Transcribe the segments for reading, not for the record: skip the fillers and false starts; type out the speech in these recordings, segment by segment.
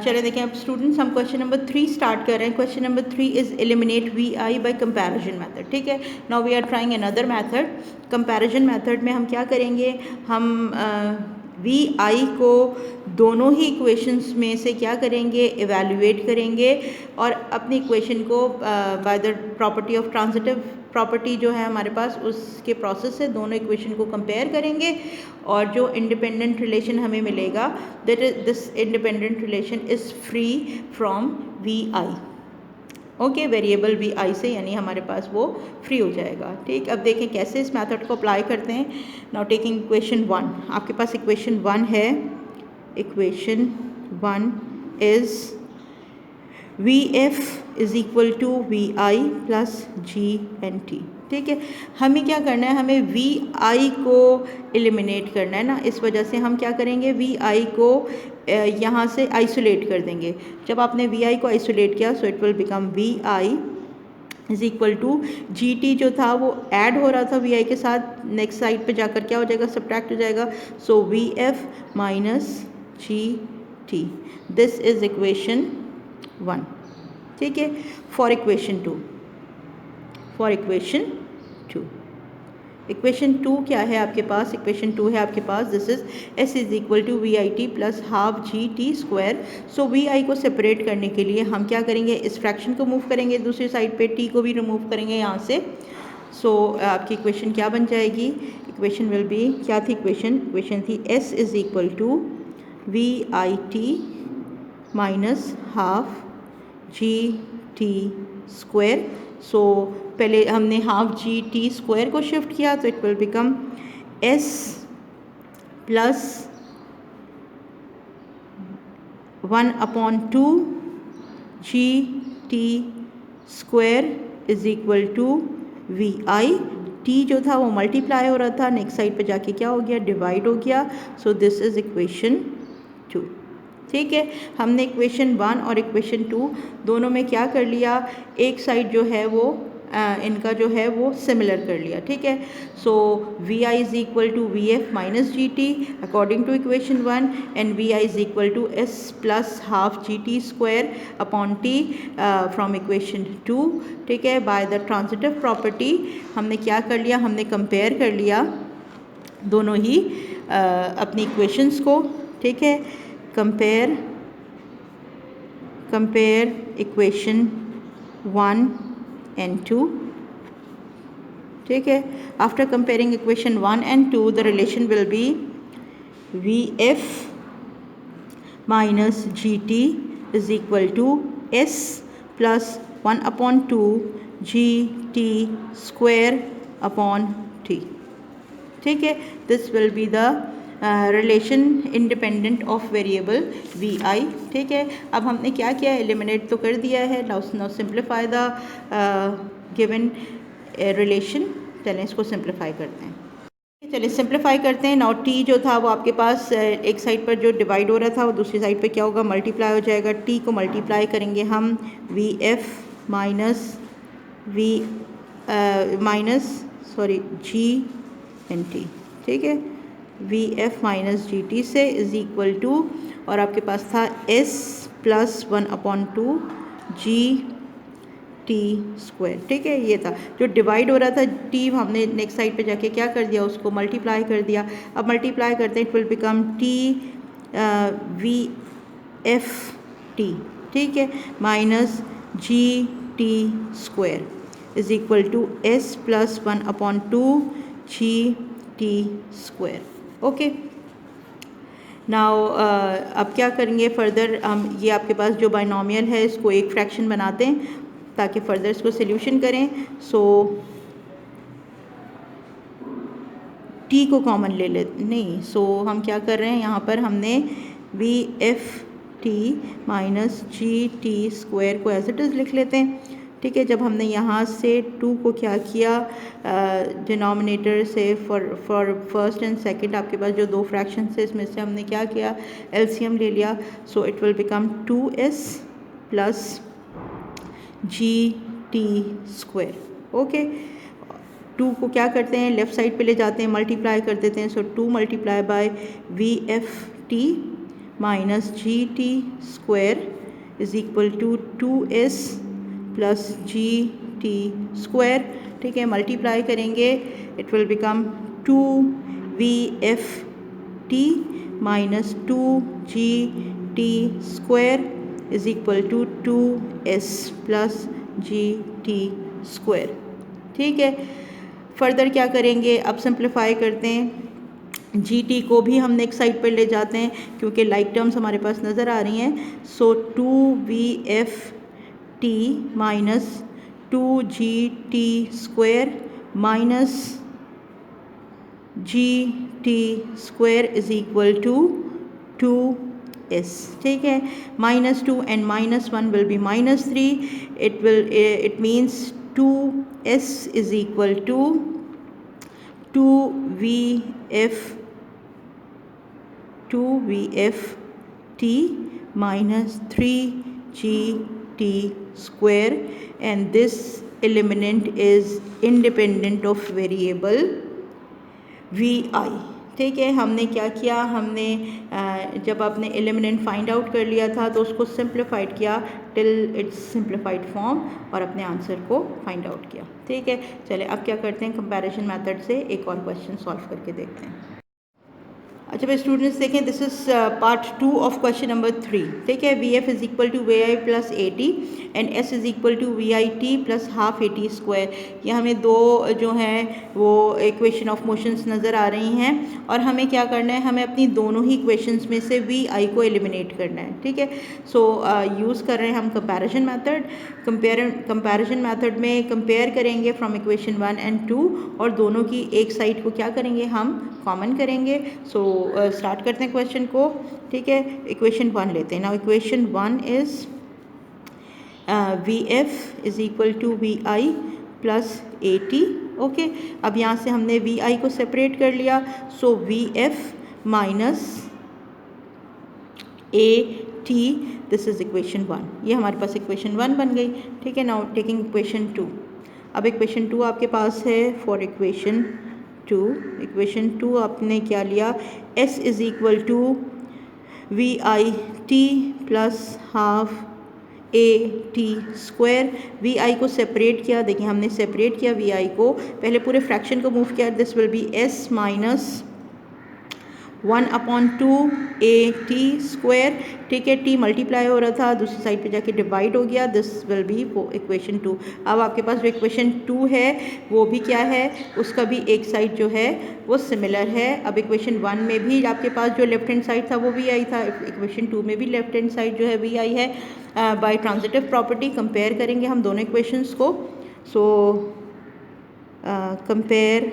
चले देखें अब स्टूडेंट्स, हम क्वेश्चन नंबर 3 स्टार्ट कर रहे हैं। Question number 3 is eliminate v i by comparison method. ठीक है, now we are trying another method. Comparison method में हम क्या करेंगे, हम वी आई को दोनों ही इक्वेशंस में से क्या करेंगे, एवेल्युएट करेंगे और अपनी इक्वेशन को by the property of transitive property जो है हमारे पास उसके प्रोसेस से दोनों इक्वेशन को कंपेयर करेंगे और जो इंडिपेंडेंट रिलेशन हमें मिलेगा that is this independent relation is free from V I. Okay, variable we I से, यानी हमारे पास वो फ्री हो जाएगा। ठीक, अब देखें कैसे इस मेथड को अप्लाई करते हैं। नाउ टेकिंग इक्वेशन 1, आपके पास इक्वेशन 1 है। Equation 1 is v f is equal to we I plus g n t. ठीक है, हमें क्या करना है, हमें वी आई को एलिमिनेट करना है ना, इस वजह से हम क्या करेंगे, वी आई को यहाँ से आइसोलेट कर देंगे। जब आपने वी आई को आइसोलेट किया so it will become v i is equal to g t जो था वो ऐड हो रहा था वी आई के साथ, नेक्स्ट साइड पे जाकर क्या हो जाएगा, सब्ट्रैक्ट हो जाएगा। So v F minus g t, this is equation 1। ठीक है, for equation 2, for equation 2, equation 2 क्या है आपके पास, इक्वेशन 2 है आपके पास this is s is equal to we I T plus half g t square. So v i को सेपरेट करने के लिए हम क्या करेंगे, इस फ्रैक्शन को मूव करेंगे दूसरी साइड पे, टी को भी रिमूव करेंगे यहाँ से। सो आपकी इक्वेशन क्या बन जाएगी, इक्वेशन विल बी, क्या थी इक्वेशन थी s is equal to we I t minus half g t square. So पहले हमने हाफ जी टी स्क्वायर को शिफ्ट किया तो it will become s plus 1/2 g t square is equal to we I. T जो था वो multiply हो रहा था, नेक्स्ट साइड पे जाके क्या हो गया, डिवाइड हो गया। So this is equation 2। ठीक है, हमने इक्वेशन 1 और इक्वेशन 2 दोनों में क्या कर लिया, एक साइड जो है वो इनका जो है वो सिमिलर कर लिया। ठीक है, so v i is equal to v F minus g t according to equation 1 and v i is equal to s plus half g t square upon t from equation 2। ठीक है, by the transitive property हमने क्या कर लिया, हमने compare कर लिया दोनों ही अपनी इक्वेशंस को। ठीक है, compare equation 1 and 2। ठीक है, after comparing equation 1 and 2 the relation will be vf minus gt is equal to s plus 1/2 gt square upon t। ठीक है, this will be the relation independent of variable we i. ठीक है, अब हमने क्या किया, एलिमिनेट तो कर दिया है। Now simplify the given relation. चलें इसको सिंप्लीफाई करते हैं। चलिए सिंप्लीफाई करते हैं। नाउ टी जो था वो आपके पास एक साइड पर जो डिवाइड हो रहा था वो दूसरी साइड पे क्या होगा, मल्टीप्लाई हो जाएगा। टी को मल्टीप्लाई करेंगे हम वी एफ माइनस जी एन टी। ठीक है, V F minus g T से इज़ इक्वल टू, और आपके पास था S plus 1/2 g t square. ठीक है, ये था जो डिवाइड हो रहा था टी, हमने नेक्स्ट साइड पे जाके क्या कर दिया, उसको मल्टीप्लाई कर दिया। अब मल्टीप्लाई करते हैं it will become t v f t. ठीक है, minus g t square is equal to s plus 1/2 g t square. Okay, now अब क्या करेंगे फर्दर, हम ये आपके पास जो बाइनोमियल है इसको एक फ्रैक्शन बनाते हैं ताकि फर्दर इसको सोल्यूशन करें। सो टी को कॉमन ले लेते, नहीं, सो हम क्या कर रहे हैं, यहाँ पर हमने we f t minus g t square को एज इट इज़ लिख लेते हैं। ठीक है, जब हमने यहाँ से 2 को क्या किया, डिनोमिनेटर से फॉर फर्स्ट एंड सेकंड आपके पास जो दो फ्रैक्शन है इसमें से हमने क्या किया, एलसीएम ले लिया। सो it will become 2s plus g t square. Okay, 2 को क्या करते हैं, लेफ़्ट साइड पे ले जाते हैं, मल्टीप्लाई कर देते हैं। So 2 multiply by v f t minus g t square is equal to 2s plus g t square. ठीक है, मल्टीप्लाई करेंगे it will become 2vft minus 2gt square is equal to 2s plus g t square. ठीक है, further क्या करेंगे, अब simplify करते हैं। जी टी को भी हम नेक्स्ट साइड पर ले जाते हैं क्योंकि लाइक टर्म्स हमारे पास नज़र आ रही हैं। So 2vft minus 2gt square minus g t square is equal to 2s। ठीक है, -2 and -1 will be -3. It means 2s is equal to 2vft minus 3gt square, and this element is independent of variable vi. ठीक है, हमने क्या किया, हमने जब आपने एलिमिनेंट फाइंड आउट कर लिया था तो उसको सिंप्लीफाइड किया टिल इट्स सिंप्लीफाइड फॉर्म और अपने आंसर को फाइंड आउट किया। ठीक है, चले अब क्या करते हैं, कंपैरिजन मेथड से एक और क्वेश्चन सॉल्व करके देखते हैं। अच्छा भाई स्टूडेंट्स देखें, this is part 2 of question number 3। ठीक है, V F is equal to we I plus A T and S is equal to we I T plus half A T square. ये हमें दो जो हैं वो इक्वेशन ऑफ मोशंस नज़र आ रही हैं और हमें क्या करना है, हमें अपनी दोनों ही इक्वेशंस में से वी आई को एलिमिनेट करना है। ठीक है, सो यूज़ कर रहे हैं हम कंपैरिजन मेथड। कंपैरिजन मेथड में कंपेयर करेंगे फ्रॉम इक्वेशन 1 and 2 और दोनों की एक साइड को क्या करेंगे, हम कॉमन करेंगे। सो स्टार्ट करते हैं क्वेश्चन को। ठीक है, इक्वेशन 1 लेते हैं। Now equation 1 is V F is equal to we I plus A T. Okay, अब यहाँ से हमने वी आई को सेपरेट कर लिया, सो v F minus A T, this is equation 1। ये हमारे पास इक्वेशन 1 बन गई। ठीक है, नाउ टेकिंग इक्वेशन 2। अब इक्वेशन 2 आपके पास है फॉर इक्वेशन 2। इक्वेशन 2 आपने क्या लिया, s is equal to we I T plus half A T square. V i को सेपरेट किया, देखिए हमने सेपरेट किया वी आई को, पहले पूरे फ्रैक्शन को मूव किया, this will be s minus 1/2 A T square. ठीक है, टी मल्टीप्लाई हो रहा था, दूसरी साइड पे जाके डिवाइड हो गया, दिस विल बी इक्वेशन 2। अब आपके पास जो इक्वेशन 2 है वो भी क्या है, उसका भी एक साइड जो है वो सिमिलर है। अब इक्वेशन 1 में भी आपके पास जो लेफ्ट हैंड साइड था वो वी आई था, इक्वेशन 2 में भी लेफ्ट हैंड साइड जो है वी आई है। बाय ट्रांजिटिव प्रॉपर्टी कंपेयर करेंगे हम दोनों इक्वेशंस को। So compare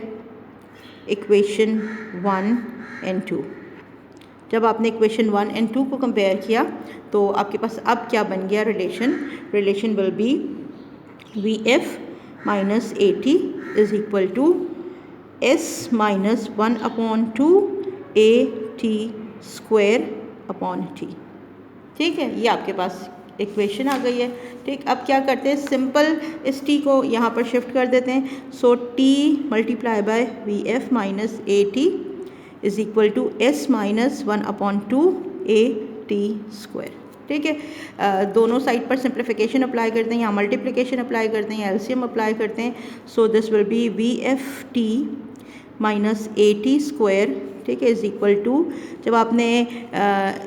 equation 1 and 2। जब आपने इक्वेशन 1 and 2 को कंपेयर किया तो आपके पास अब क्या बन गया relation will be V F minus A T is equal to S minus 1/2 A T square upon T. ठीक है, ये आपके पास इक्वेशन आ गई है। ठीक, अब क्या करते हैं, सिंपल इस टी को यहाँ पर शिफ्ट कर देते हैं। So t multiply by v F minus A T is equal to S minus 1/2 A T square. ठीक है, दोनों साइड पर सिंप्लीफिकेशन अप्लाई करते हैं, यहाँ मल्टीप्लिकेशन अप्लाई करते हैं, एलसीएम अप्लाई करते हैं। So this will be V f t minus A T square. ठीक है, इज इक्वल टू, जब आपने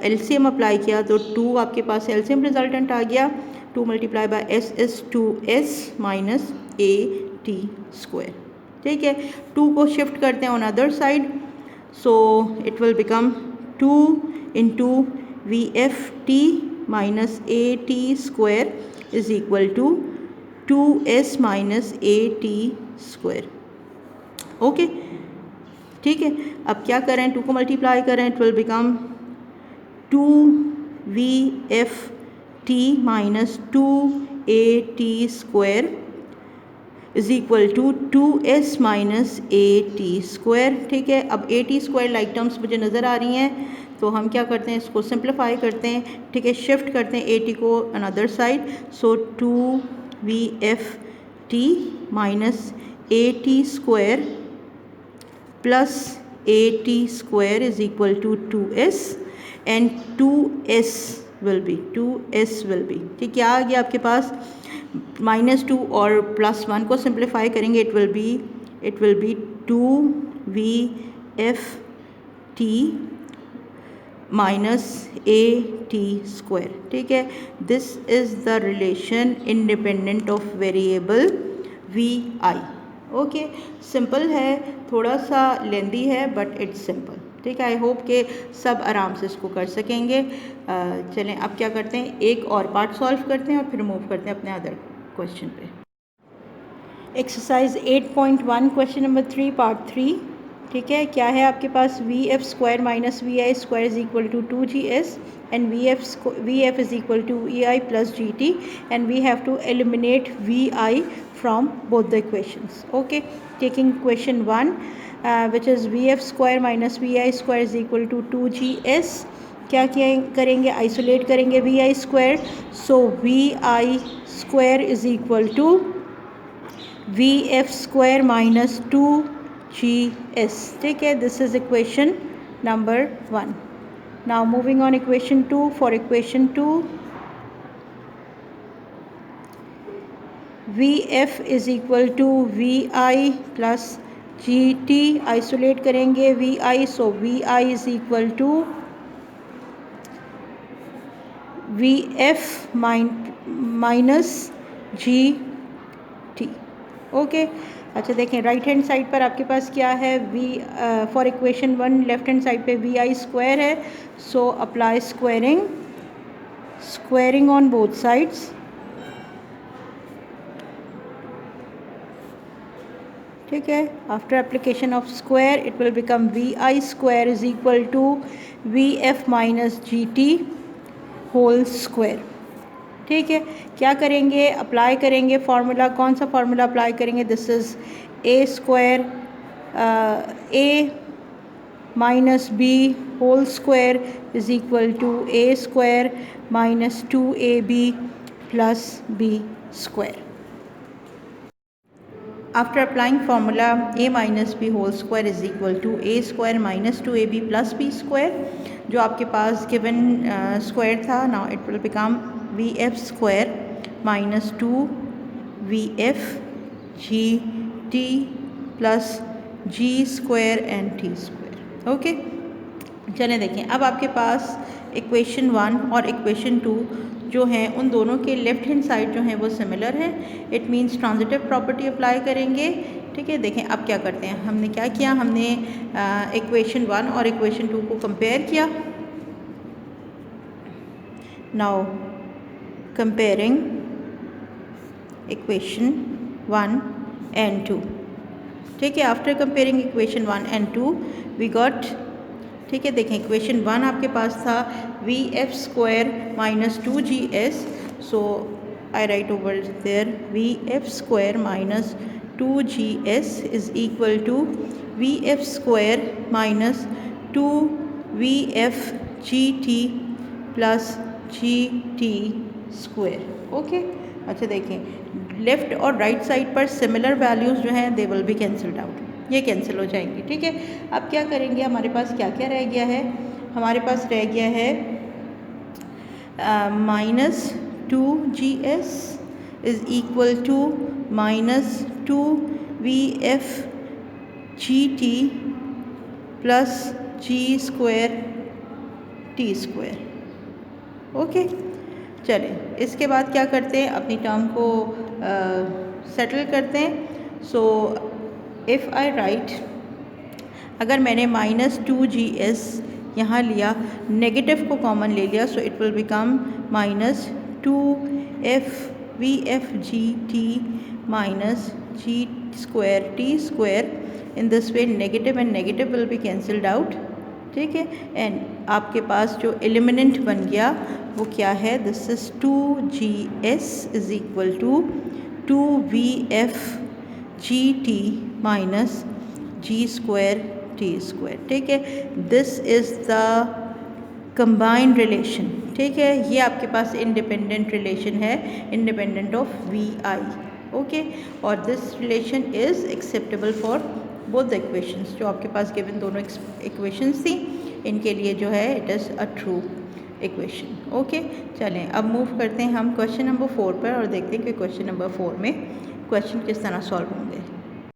एलसीएम अप्लाई किया तो 2 आपके पास एलसीएम रिजल्टेंट आ गया, 2 multiply by S is 2s minus A T square. ठीक है, 2 को शिफ्ट करते हैं on other side, so it will become 2 into vft minus at square is equal to 2s minus at square। Okay, ठीक है, अब क्या करें, 2 को मल्टीप्लाई करें, it will become 2vft minus 2at square is equal to 2s minus A T square. ठीक है, अब A T square like terms मुझे नज़र आ रही हैं तो हम क्या करते हैं, इसको सिंप्लीफाई करते हैं। ठीक है, शिफ्ट करते हैं ए टी को another side, so 2vft minus A T square plus A T square is equal to 2s and 2s will be, ठीक, क्या आ गया आपके पास, -2 और +1 को सिंप्लीफाई करेंगे, it will be 2vft -at², ठीक है। This is the relation independent of variable vi। Okay, simple है, थोड़ा सा लेंदी है बट इट्स सिंपल, ठीक है। आई होप के सब आराम से इसको कर सकेंगे। चलें अब क्या करते हैं, एक और पार्ट सॉल्व करते हैं और फिर मूव करते हैं अपने अदर क्वेश्चन पे। एक्सरसाइज 8.1 क्वेश्चन नंबर 3 पार्ट 3, ठीक है। क्या है आपके पास, vf² - vi² is equal to 2gs and vf is equal to ei plus gt and we have to eliminate vi from both the equations. Okay, taking question 1 which is vf² - vi² is equal to 2gs, क्या करेंगे, isolate करेंगे vi², so vi² is equal to vf² - 2gs, ठीक है। This is equation number 1. Now moving on equation 2. For equation 2, vf is equal to vi plus gt, isolate करेंगे vi, so vi is equal to vf minus gt। Okay, अच्छा देखें right hand side पर आपके पास क्या है, for equation 1 left hand side पे vi² है, so apply squaring on both sides, ठीक है। After application of square it will become vi² is equal to vf minus gt whole square, ठीक है। क्या करेंगे, अप्लाई करेंगे फार्मूला, कौन सा फार्मूला अप्लाई करेंगे, this is a² a minus b whole square is equal to a² minus 2ab plus b²। After applying formula a minus b whole square is equal to a² minus 2ab plus b², जो आपके पास given square था, now it will become vf² minus 2vf gt plus g² and t², okay. चलें देखें, अब आपके पास equation 1 और equation 2 जो हैं उन दोनों के लेफ्ट हैंड साइड जो हैं वो सिमिलर हैं, it means transitive property apply करेंगे, ठीक है। देखें अब क्या करते हैं, हमने क्या किया, हमने इक्वेशन 1 और इक्वेशन 2 को कंपेयर किया। नाउ कंपेयरिंग इक्वेशन 1 एंड 2, ठीक है। After comparing equation 1 and 2 we got, ठीक है। देखें इक्वेशन 1 आपके पास था vf² minus 2gs, so I write over there vf² minus 2gs is equal to vf² minus 2vf gt plus gt², okay. अच्छा देखें left और राइट साइड पर similar values जो हैं they will be cancelled out, ये cancel हो जाएंगी, ठीक है। अब क्या करेंगे, हमारे पास क्या क्या रह गया है, हमारे पास रह गया है -2gs is equal to -2vf gt plus g² t², okay. चलें इसके बाद क्या करते हैं, अपनी टर्म को सेटल करते हैं। सो इफ़ आई राइट, अगर मैंने -2gs यहाँ लिया, नेगेटिव को कॉमन ले लिया, सो it will become -2vf gt minus g² t², in this way negative and negative will be cancelled out, ठीक है। एंड आपके पास जो एलिमिनेंट बन गया वो क्या है, this is 2gs is equal to 2vf gt minus g² t², ठीक है। This is the combined relation, ठीक है। ये आपके पास इंडिपेंडेंट रिलेशन है, इंडिपेंडेंट ऑफ vi, ओके। और this relation is acceptable for both the equations, जो आपके पास गिवन दोनों इक्वेशंस थी, इनके लिए जो है it is a true equation. Okay, चलें अब मूव करते हैं हम क्वेश्चन नंबर 4 पर और देखते हैं कि क्वेश्चन नंबर 4 में क्वेश्चन किस तरह सॉल्व होंगे।